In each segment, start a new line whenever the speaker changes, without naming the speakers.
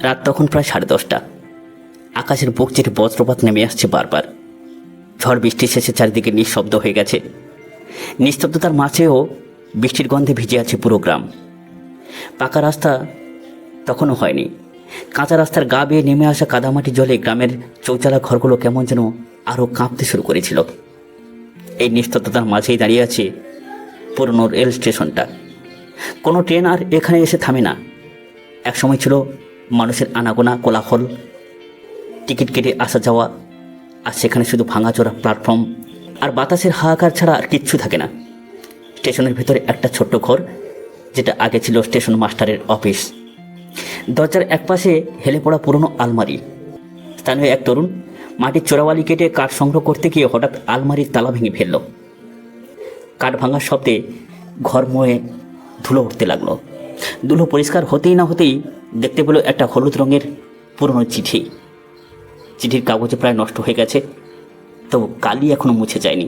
রাত তখন প্রায় 10:30। আকাশের বুক চেটে বজ্রপাত নেমে আসছে বারবার। ঝড় বৃষ্টির শেষে চারিদিকে নিঃশব্দ হয়ে গেছে। নিস্তব্ধতার মাঝেও বৃষ্টির গন্ধে ভিজে আছে পুরো গ্রাম। পাকা রাস্তা তখনও হয়নি। কাঁচা রাস্তার গা বেয়ে নেমে আসা কাদামাটি জলে গ্রামের চৌচালা ঘরগুলো কেমন যেন আরও কাঁপতে শুরু করেছিল। এই নিস্তব্ধতার মাঝেই দাঁড়িয়ে আছে পুরনো রেল স্টেশনটা। কোনো ট্রেন আর এখানে এসে থামে না। একসময় ছিল মানুষের আনাগোনা, কোলাহল, টিকিট কেটে আসা যাওয়া, আর সেখানে শুধু ভাঙাচোরা প্ল্যাটফর্ম আর বাতাসের হাহাকার ছাড়া আর কিচ্ছু থাকে না। স্টেশনের ভেতরে একটা ছোট্ট ঘর, যেটা আগে ছিল স্টেশন মাস্টারের অফিস। দরজার একপাশে হেলে পড়া পুরনো আলমারি। স্থানীয় এক তরুণ মাটির চোরাবালি কেটে কাঠ সংগ্রহ করতে গিয়ে হঠাৎ আলমারির তালা ভেঙে ফেলল। কাঠ ভাঙার শব্দে ঘর ময়ে ধুলো উঠতে লাগলো। ধুলো পরিষ্কার হতেই না হতেই দেখতে পেল একটা হলুদ রঙের পুরনো চিঠি। চিঠির কাগজে প্রায় নষ্ট হয়ে গেছে, তবু কালি এখনো মুছে যায়নি।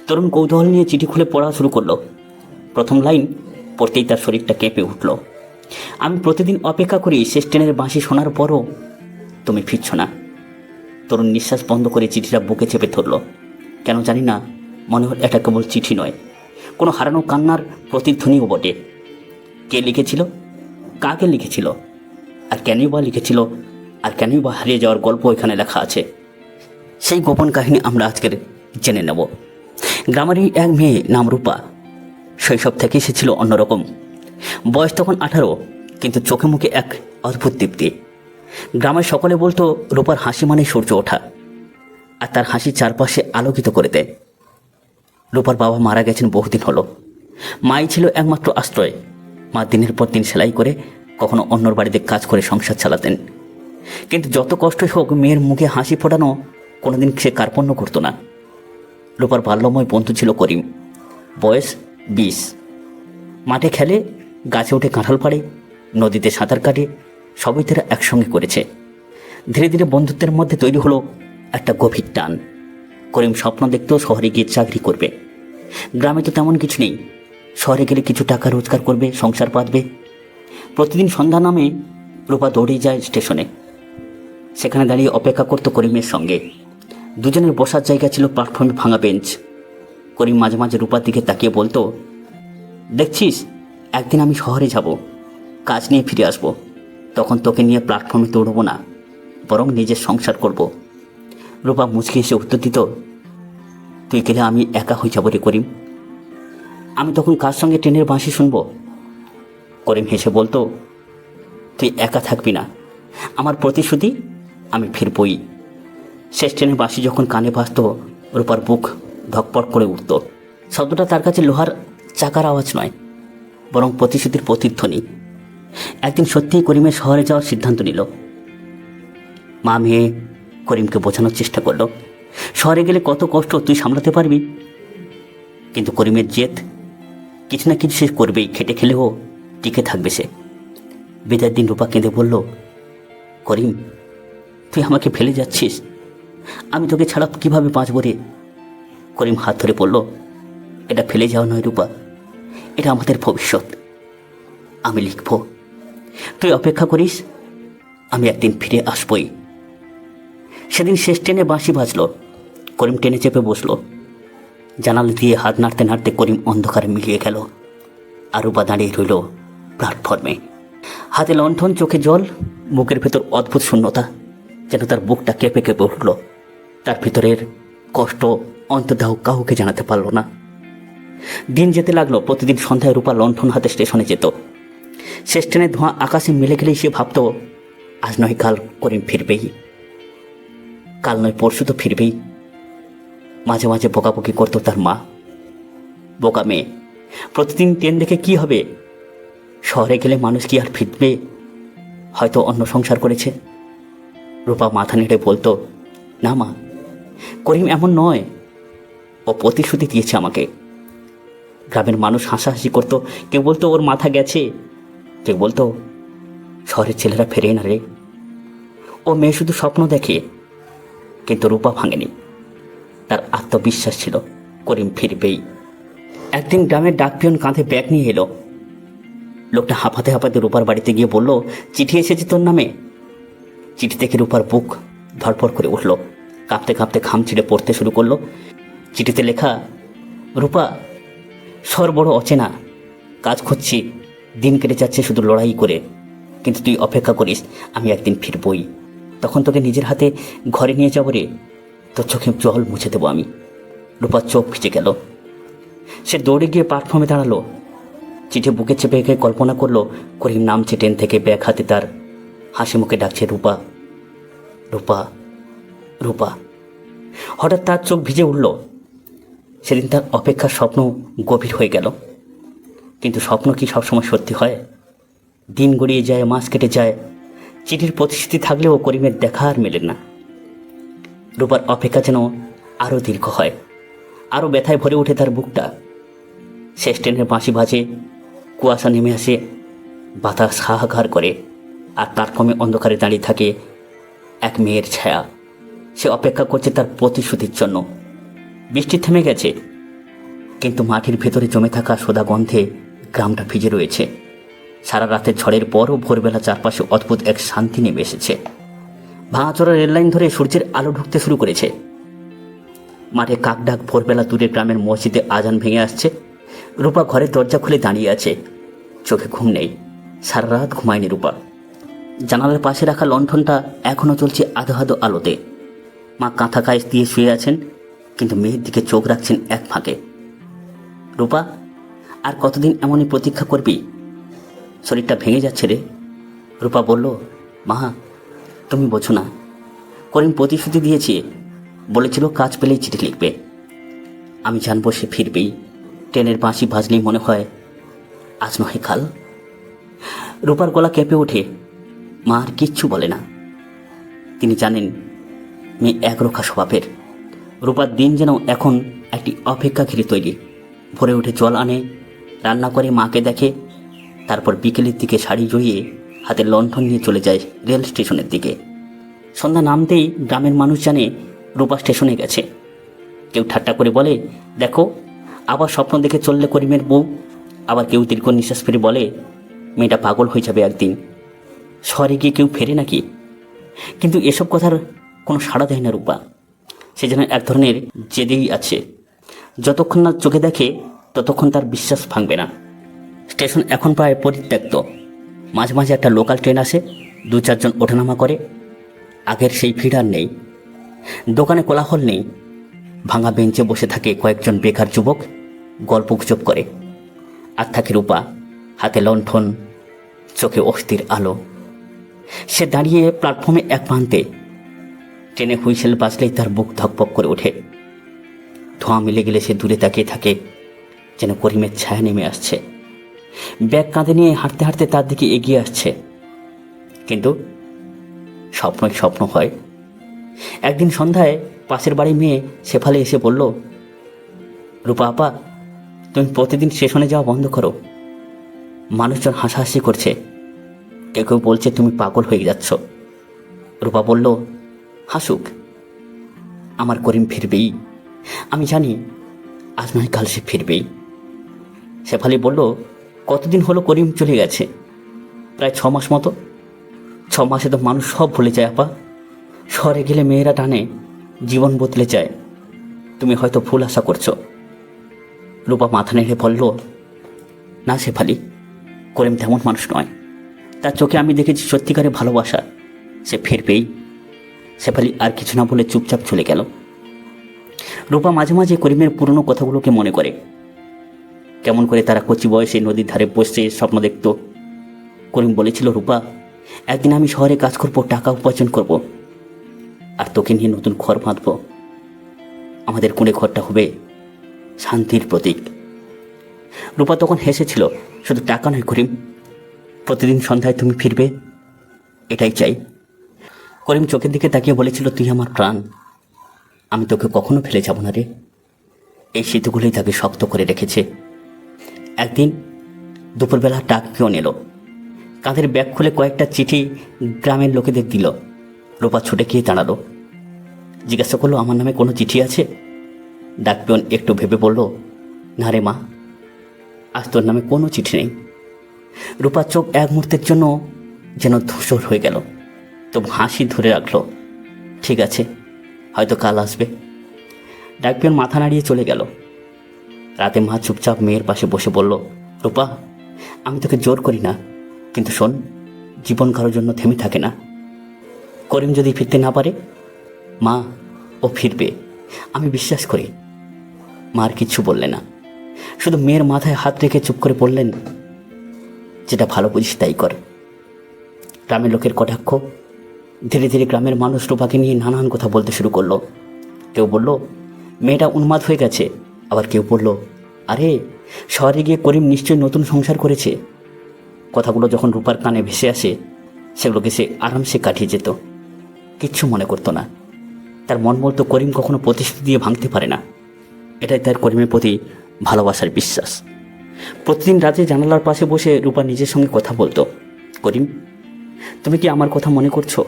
তরুণ কৌতূহল নিয়ে চিঠি খুলে পড়া শুরু করলো। প্রথম লাইন পড়তেই তার শরীরটা কেঁপে উঠল। আমি প্রতিদিন অপেক্ষা করি শেষ ট্রেনের বাঁশি শোনার পরও তুমি ফিরছ না। তরুণ নিঃশ্বাস বন্ধ করে চিঠিটা বুকে চেপে ধরল। কেন জানি না, মনে হল এটা কেবল চিঠি নয়, কোনো হারানো কান্নার প্রতিধ্বনিও বটে। কে লিখেছিল, কাকে লিখেছিল, আর কেনই বা লিখেছিল, আর কেনই বা হারিয়ে যাওয়ার গল্প এখানে লেখা আছে। সেই গোপন কাহিনী আমরা আজকের জেনে নেব। গ্রামেরই এক মেয়ে, নাম রূপা। শৈশব থেকে সে ছিল অন্যরকম। বয়স তখন 18, কিন্তু চোখে মুখে এক অদ্ভুত দীপ্তি। গ্রামের সকলে বলতো রূপার হাসি মানে সূর্য ওঠা, আর তার হাসি চারপাশে আলোকিত করে দেয়। রূপার বাবা মারা গেছেন বহুদিন হলো। মাই ছিল একমাত্র আশ্রয়। মা দিনের পর দিন সেলাই করে, কখনো অন্যর বাড়িতে কাজ করে সংসার চালাতেন। কিন্তু যত কষ্টই হোক, মেয়ের মুখে হাসি ফোটানো কোনোদিন সে কার্পণ্য করতো না। রূপার বাল্যময় বন্ধু ছিল করিম, বয়স 20। মাঠে খেলে, গাছে উঠে কাঁঠাল পাড়ে, নদীতে সাঁতার কাটে, সবই তারা একসঙ্গে করেছে। ধীরে ধীরে বন্ধুত্বের মধ্যে তৈরি হলো একটা গভীর টান। করিম স্বপ্ন দেখতেও শহরে গিয়ে চাকরি করবে। গ্রামে তো তেমন কিছু নেই। শহরে গেলে কিছু টাকা রোজগার করবে, সংসার পাতবে। প্রতিদিন সন্ধ্যা নামে রূপা দৌড়ে যায় স্টেশনে। সেখানে দাঁড়িয়ে অপেক্ষা করতো করিমের সঙ্গে। দুজনের বসার জায়গা ছিল প্ল্যাটফর্মে ভাঙা বেঞ্চ। করিম মাঝে মাঝে রূপার দিকে তাকিয়ে বলতো, দেখছিস, একদিন আমি শহরে যাব, কাজ নিয়ে ফিরে আসব। তখন তোকে নিয়ে প্ল্যাটফর্মে দৌড়বো না, বরং নিজের সংসার করব। রূপা মুচকি এসে উত্তর দিত, তুই গেলে আমি একা হয়ে যাবো রে করিম। আমি তখন কার সঙ্গে ট্রেনের বাঁশি শুনবো? করিম হেসে বলতো, তুই একা থাকবি না, আমার প্রতিশ্রুতি, আমি ফিরবই। শেষ ট্রেনের বাঁশি যখন কানে ভাসত, রূপার বুক ধকপক করে উঠত। শব্দটা তার কাছে লোহার চাকার আওয়াজ নয়, বরং প্রতিশ্রুতির প্রতিধ্বনি। একদিন সত্যিই করিমের শহরে যাওয়ার সিদ্ধান্ত নিল। মা মেয়ে করিমকে বোঝানোর চেষ্টা করলো, শহরে গেলে কত কষ্ট তুই সামলাতে পারবি। কিন্তু করিমের জেদ, কিছু না কিছু সে করবেই, খেটে খেলেও টিকে থাকবে সে। বিদায়ের দিন রূপা কেঁদে বলল, করিম, তুই আমাকে ফেলে যাচ্ছিস, আমি তোকে ছাড়া কিভাবে বাঁচব রে? করিম হাত ধরে বলল, এটা ফেলে যাওয়া নয় রূপা, এটা আমাদের ভবিষ্যৎ। আমি লিখব, তুই অপেক্ষা করিস, আমি একদিন ফিরে আসবই। সেদিন শেষ ট্রেনে বাঁশি বাজল। করিম ট্রেনে চেপে বসল। জানালা দিয়ে হাত নাড়তে নাড়তে করিম অন্ধকারে মিলিয়ে গেল। আর রূপা দাঁড়িয়ে রইল প্ল্যাটফর্মে, হাতে লণ্ঠন, চোখে জল, বুকের ভেতর অদ্ভুত শূন্যতা, যেন তার বুকটা কেঁপে কেঁপে উঠল। তার ভিতরের কষ্ট অন্তর্দাহ কাউকে জানাতে পারল না। দিন যেতে লাগলো। প্রতিদিন সন্ধ্যায় রূপা লণ্ঠন হাতে স্টেশনে যেত। শেষ ট্রেনের ধোঁয়া আকাশে মিলে গেলেই সে ভাবত, আজ নয় কাল করিম ফিরবেই, কাল নয় পরশু তো ফিরবেই। মাঝে মাঝে বকাবকি করতো তার মা, বোকা মেয়ে, প্রতিদিন ট্রেন দেখে কি হবে? শহরে গেলে মানুষ কি আর ফিরবে? হয়তো অন্য সংসার করেছে। রূপা মাথা নেড়ে বলতো, না মা, করিম এমন নয়, ও প্রতিশ্রুতি দিয়েছে আমাকে। গ্রামের মানুষ হাসাহাসি করতো, কেউ বলতো ওর মাথা গেছে, কেউ বলতো শহরের ছেলেরা ফেরে না রে, ও মেয়ে শুধু স্বপ্ন দেখে। কিন্তু রূপা ভাঙেনি, তার আত্মবিশ্বাস ছিল করিম ফিরবেই। একদিন গ্রামের ডাকপিয়ন কাঁধে ব্যাগ নিয়ে এলো। লোকটা হাঁপাতে হাঁপাতে রূপার বাড়িতে গিয়ে বলল, চিঠি এসেছে তোর নামে। চিঠি থেকে রূপার বুক ধড়ফড় করে উঠল, কাঁপতে কাঁপতে খাম ছিঁড়ে পড়তে শুরু করলো। চিঠিতে লেখা, রূপা, শহর বড় অচেনা, কাজ খুঁজছি, দিন কেটে যাচ্ছে শুধু লড়াই করে, কিন্তু তুই অপেক্ষা করিস, আমি একদিন ফিরবই, তখন তোকে নিজের হাতে ঘরে নিয়ে যাবো রে, তোর চোখে জল মুছে দেবো আমি। রূপার চোখ ভিজে গেল। সে দৌড়ে গিয়ে প্ল্যাটফর্মে দাঁড়ালো। চিঠি বুকে চেপে রেখে কল্পনা করলো করিম নামছে ট্রেন থেকে, ব্যাগ হাতে তার, হাসি মুখে ডাকছে, রূপা, রূপা, রূপা। হঠাৎ তার চোখ ভিজে উঠল। সেদিন তার অপেক্ষার স্বপ্ন গভীর হয়ে গেল। কিন্তু স্বপ্ন কি সবসময় সত্যি হয়? দিন গড়িয়ে যায়, মাস কেটে যায়, চিঠির প্রতিশ্রুতি থাকলেও করিমের দেখা আর মেলে না। রূপার অপেক্ষা যেন আরও দীর্ঘ হয়, আরও ব্যথায় ভরে ওঠে তার বুকটা। শেষ ট্রেনের বাঁশি বাজে, কুয়াশা নেমে আসে, বাতাস হাহাকার করে, আর প্ল্যাটফর্মে অন্ধকারে দাঁড়িয়ে থাকে এক মেয়ের ছায়া। সে অপেক্ষা করছে তার প্রতিশ্রুতির জন্য। বৃষ্টি থেমে গেছে, কিন্তু মাটির ভেতরে জমে থাকা সোদা গন্ধে গ্রামটা ভিজে রয়েছে। সারা রাতের ঝড়ের পরও ভোরবেলা চারপাশে অদ্ভুত এক শান্তি নেমে এসেছে। ভাঙাচোরা রেললাইন ধরে সূর্যের আলো ঢুকতে শুরু করেছে। মাঠে কাকডাক, ভোরবেলা দূরে গ্রামের মসজিদে আজান ভেঙে আসছে। রূপা ঘরের দরজা খুলে দাঁড়িয়ে আছে, চোখে ঘুম নেই, সারা রাত ঘুমায়নি রূপা। জানালার পাশে রাখা লণ্ঠনটা এখনও চলছে আধো আধো আলোতে। মা কাঁথা কাইস দিয়ে শুয়ে আছেন, কিন্তু মেয়ের দিকে চোখ রাখছেন এক ফাঁকে। রূপা, আর কতদিন এমনই প্রতীক্ষা করবি? শরীরটা ভেঙে যাচ্ছে রে। রূপা বলল, মা, তুমি বোঝো না, করিম প্রতিশ্রুতি দিয়েছে, বলেছিল কাজ পেলেই চিঠি লিখবে। আমি জানবো সে ফিরবেই। ট্রেনের বাঁশি বাজলেই মনে হয় আজ নয় কাল। রূপার গলা কেঁপে ওঠে। মা আর কিচ্ছু বলে না। তিনি জানেন মেয়ে একরোখা স্বভাবের। রূপার দিন যেন এখন একটি অপেক্ষা ঘিরে তৈরি। ভোরে উঠে জল আনে, রান্না করে মাকে দেখে, তারপর বিকেলের দিকে শাড়ি জড়িয়ে হাতে লণ্ঠন নিয়ে চলে যায় রেল স্টেশনের দিকে। সন্ধ্যা নামতেই গ্রামের মানুষ জানে রূপা স্টেশনে গেছে। কেউ ঠাট্টা করে বলে, দেখো, আবার স্বপ্ন দেখে চললে করিমের বউ। আবার কেউ দীর্ঘ নিঃশ্বাস ফেলে বলে, মেয়েটা পাগল হয়ে যাবে একদিন। শহরে গিয়ে কেউ ফেরে নাকি? কিন্তু এসব কথার কোনো সাড়া দেয় না রূপা। সে যেন এক ধরনের জেদেই আছে। যতক্ষণ না চোখে দেখে ততক্ষণ তার বিশ্বাস ভাঙবে না। স্টেশন এখন প্রায় পরিত্যক্ত। মাঝে মাঝে একটা লোকাল ট্রেন আসে, 2-4 জন ওঠানামা করে। আগের সেই ভিড় আর নেই। দোকানে কোলাহল নেই। ভাঙা বেঞ্চে বসে থাকে কয়েকজন বেকার যুবক, গল্পগুজব করে। আর থাকে রূপা, হাতে লণ্ঠন, চোখে অস্থির আলো। সে দাঁড়িয়ে প্ল্যাটফর্মে এক প্রান্তে। ট্রেনে হুইসেল বাজলেই তার বুক ধকপক করে ওঠে। ধোঁয়া মিলে গেলে সে দূরে তাকিয়ে থাকে, যেন করিমের ছায়া নেমে আসছে। ব্যাগ কাঁধে নিয়ে হাঁটতে হাঁটতে তার দিকে এগিয়ে আসছে। কিন্তু স্বপ্নই স্বপ্ন হয়। একদিন সন্ধ্যায় পাশের বাড়ি মেয়ে শেফালি এসে বলল, রূপা আপা, তুমি প্রতিদিন স্টেশনে যাওয়া বন্ধ করো। মানুষজন হাসাহাসি করছে, কেউ কেউ বলছে তুমি পাগল হয়ে যাচ্ছ। রূপা বলল, হাসুক, আমার করিম ফিরবেই। আমি জানি আজ নয় কাল সে ফিরবেই। শেফালি বলল, কতদিন হলো করিম চলে গেছে? প্রায় 6 মাস মতো। 6 মাসে তো মানুষ সব ভুলে যায় আপা। শহরে গেলে মেয়েরা টানে, জীবন বদলে যায়। তুমি হয়তো ভুল আশা করছো। রূপা মাথা নেড়ে বলল, না শেফালি, করিম তেমন মানুষ নয়। তার চোখে আমি দেখেছি সত্যিকারের ভালোবাসা। সে ফিরবেই। শেফালি আর কিছু না বলে চুপচাপ চলে গেল। রূপা মাঝে মাঝে করিমের পুরনো কথাগুলোকে মনে করে। কেমন করে তারা কচি বয়সে নদীর ধারে বসে স্বপ্ন দেখত। করিম বলেছিল, রূপা, একদিন আমি শহরে কাজ করব, টাকা উপার্জন করব, আর তোকে নিয়ে নতুন ঘর বাঁধব। আমাদের কুঁড়ে ঘরটা হবে শান্তির প্রতীক। রূপা তখন হেসেছিল, শুধু টাকা নয় করিম, প্রতিদিন সন্ধ্যায় তুমি ফিরবে, এটাই চাই। করিম চোখের দিকে তাকিয়ে বলেছিল, তুই আমার প্রাণ, আমি তোকে কখনো ফেলে যাব না রে। এই স্মৃতিগুলোই তাকে শক্ত করে রেখেছে। একদিন দুপুরবেলা ডাক পিয়ন এলো। কাঁধের ব্যাগ খুলে কয়েকটা চিঠি গ্রামের লোকেদের দিল। রূপা ছুটে গিয়ে দাঁড়ালো, জিজ্ঞাসা করলো, আমার নামে কোনো চিঠি আছে? ডাক পিয়ন একটু ভেবে বলল, না রে মা, আজ তোর নামে কোনো চিঠি নেই। রূপার চোখ এক মুহূর্তের জন্য যেন ধূসর হয়ে গেল, তবু হাসি ধরে রাখলো। ঠিক আছে, হয়তো কাল আসবে। ডাকপিয়ন মাথা নাড়িয়ে চলে গেল। রাতে মা চুপচাপ মেয়ের পাশে বসে বলল, রূপা, আমি তোকে জোর করি না, কিন্তু শোন, জীবন কারোর জন্য থেমে থাকে না। করিম যদি ফিরতে না পারে, মা, ও ফিরবে, আমি বিশ্বাস করি। মা আর কিচ্ছু বললে না, শুধু মেয়ের মাথায় হাত রেখে চুপ করে বললেন, যেটা ভালো বুঝিস তাই কর। গ্রামের লোকের কটাক্ষ, ধীরে ধীরে গ্রামের মানুষ রূপাকে নিয়ে নানান কথা বলতে শুরু করলো। কেউ বলল, মেয়েটা উন্মাদ হয়ে গেছে। আবার কেউ বলল, আরে, শহরে গিয়ে করিম নিশ্চয়ই নতুন সংসার করেছে। কথাগুলো যখন রূপার কানে ভেসে আসে, সেগুলোকে সে আরামসে কাটিয়ে যেত, কিচ্ছু মনে করতো না। তার মন বলতো করিম কখনো প্রতিশ্রুতি দিয়ে ভাঙতে পারে না। এটাই তার করিমের প্রতি ভালোবাসার বিশ্বাস। প্রতিদিন রাতে জানালার পাশে বসে রূপা নিজের সঙ্গে কথা বলতো, করিম, তুমি কি আমার কথা মনে করছো?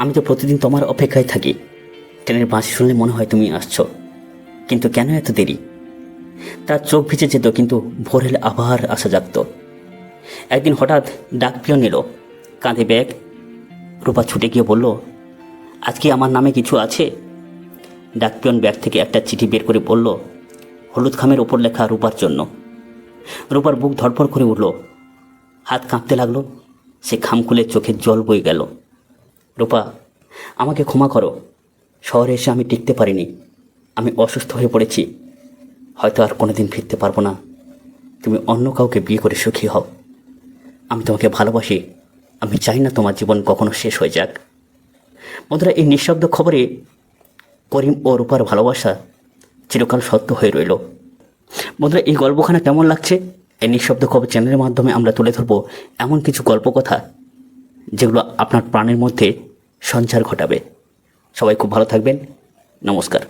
আমি তো প্রতিদিন তোমার অপেক্ষায় থাকি। ট্রেনের বাঁশি শুনলে মনে হয় তুমি আসছো, কিন্তু কেন এত দেরি? তার চোখ ভিজে যেত, কিন্তু ভোর হলে আবার আসা জাগত। একদিন হঠাৎ ডাকপিয়ন এলো, কাঁধে ব্যাগ। রূপা ছুটে গিয়ে বলল, আজকে আমার নামে কিছু আছে? ডাকপিয়ন ব্যাগ থেকে একটা চিঠি বের করে বলল, হলুদ খামের ওপর লেখা রূপার জন্য। রূপার বুক ধড়ফড় করে উঠল, হাত কাঁপতে লাগলো। সে খাম খুলে চোখের জল বয়ে গেল। রূপা, আমাকে ক্ষমা করো। শহরে এসে আমি টিকতে পারিনি। আমি অসুস্থ হয়ে পড়েছি। হয়তো আর কোনোদিন ফিরতে পারবো না। তুমি অন্য কাউকে বিয়ে করে সুখী হও। আমি তোমাকে ভালোবাসি। আমি চাই না তোমার জীবন কখনো শেষ হয়ে যাক। বন্ধুরা, এই নিঃশব্দ খবরে করিম ও রূপার ভালোবাসা চিরকাল সত্য হয়ে রইল। বন্ধুরা, এই গল্পখানা কেমন লাগছে? এই নিঃশব্দ খবর চ্যানেলের মাধ্যমে আমরা তুলে ধরবো এমন কিছু গল্পকথা যেগুলো আপনার প্রাণের মধ্যে সঞ্চার ঘটাবে। সবাই খুব ভালো থাকবেন। নমস্কার।